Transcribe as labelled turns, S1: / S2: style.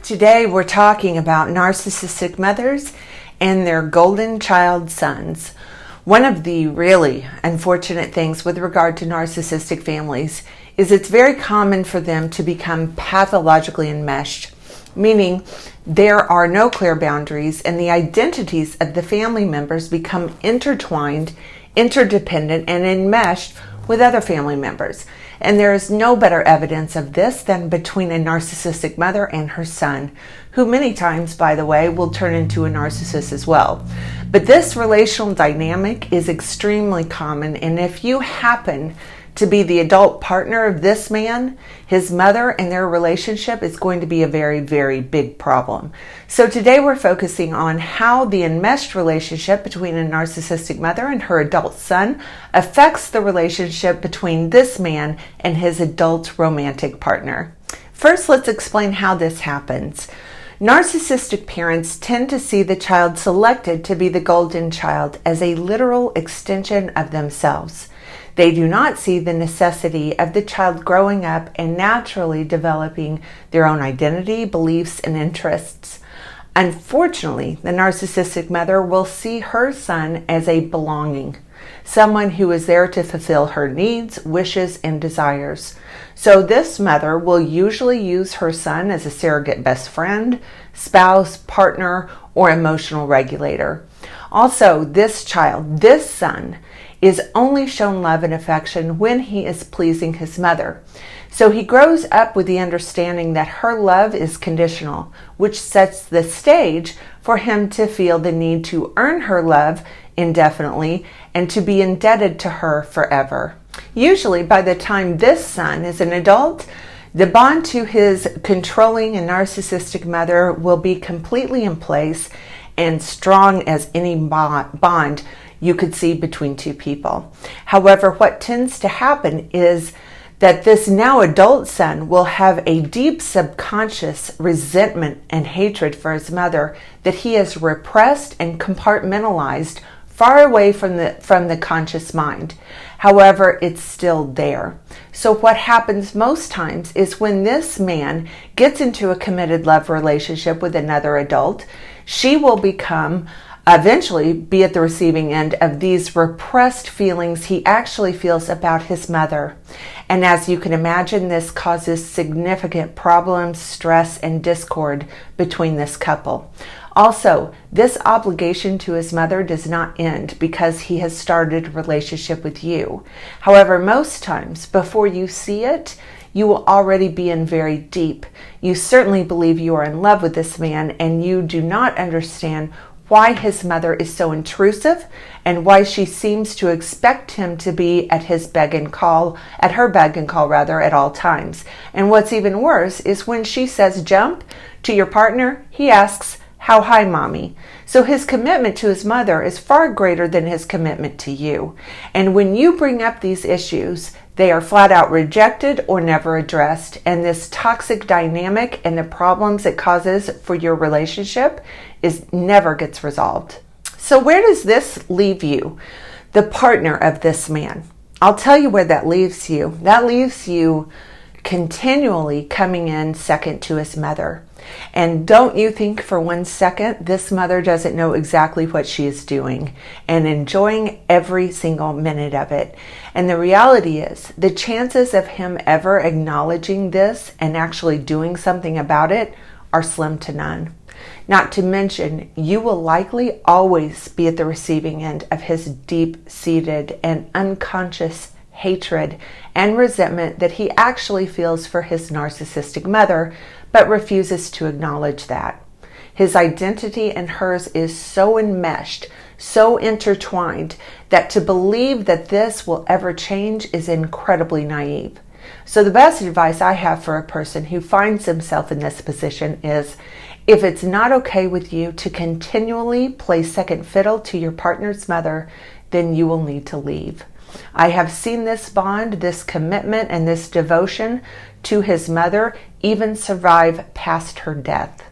S1: Today we're talking about narcissistic mothers and their golden child sons. One of the really unfortunate things with regard to narcissistic families is it's very common for them to become pathologically enmeshed, meaning there are no clear boundaries and the identities of the family members become intertwined, interdependent, and enmeshed with other family members. And there is no better evidence of this than between a narcissistic mother and her son, who many times, by the way, will turn into a narcissist as well. But this relational dynamic is extremely common, and if you happen to be the adult partner of this man, his mother, and their relationship is going to be a very, very big problem. So today we're focusing on how the enmeshed relationship between a narcissistic mother and her adult son affects the relationship between this man and his adult romantic partner. First, let's explain how this happens. Narcissistic parents tend to see the child selected to be the golden child as a literal extension of themselves. They do not see the necessity of the child growing up and naturally developing their own identity, beliefs, and interests. Unfortunately, the narcissistic mother will see her son as a belonging, someone who is there to fulfill her needs, wishes, and desires. So this mother will usually use her son as a surrogate best friend, spouse, partner, or emotional regulator. Also, this son, is only shown love and affection when he is pleasing his mother. So he grows up with the understanding that her love is conditional, which sets the stage for him to feel the need to earn her love indefinitely and to be indebted to her forever. Usually by the time this son is an adult, the bond to his controlling and narcissistic mother will be completely in place and strong as any bond you could see between two people. However, what tends to happen is that this now adult son will have a deep subconscious resentment and hatred for his mother that he has repressed and compartmentalized far away from the conscious mind. However, it's still there. So what happens most times is when this man gets into a committed love relationship with another adult, she will eventually be at the receiving end of these repressed feelings he actually feels about his mother. And as you can imagine, this causes significant problems, stress, and discord between this couple. Also, this obligation to his mother does not end because he has started a relationship with you. However, most times before you see it, you will already be in very deep. You certainly believe you are in love with this man, and you do not understand why his mother is so intrusive and why she seems to expect him to be at her beck and call at all times. And what's even worse is when she says jump to your partner, he asks, "How high, mommy?" So his commitment to his mother is far greater than his commitment to you. And when you bring up these issues, they are flat out rejected or never addressed. And this toxic dynamic and the problems it causes for your relationship never gets resolved. So where does this leave you, the partner of this man? I'll tell you where that leaves you. That leaves you continually coming in second to his mother. And don't you think for 1 second this mother doesn't know exactly what she is doing and enjoying every single minute of it. And the reality is the chances of him ever acknowledging this and actually doing something about it are slim to none. Not to mention, you will likely always be at the receiving end of his deep-seated and unconscious hatred and resentment that he actually feels for his narcissistic mother, but refuses to acknowledge that. His identity and hers is so enmeshed, so intertwined, that to believe that this will ever change is incredibly naive. So the best advice I have for a person who finds himself in this position is, if it's not okay with you to continually play second fiddle to your partner's mother, then you will need to leave. I have seen this bond, this commitment, and this devotion to his mother even survive past her death.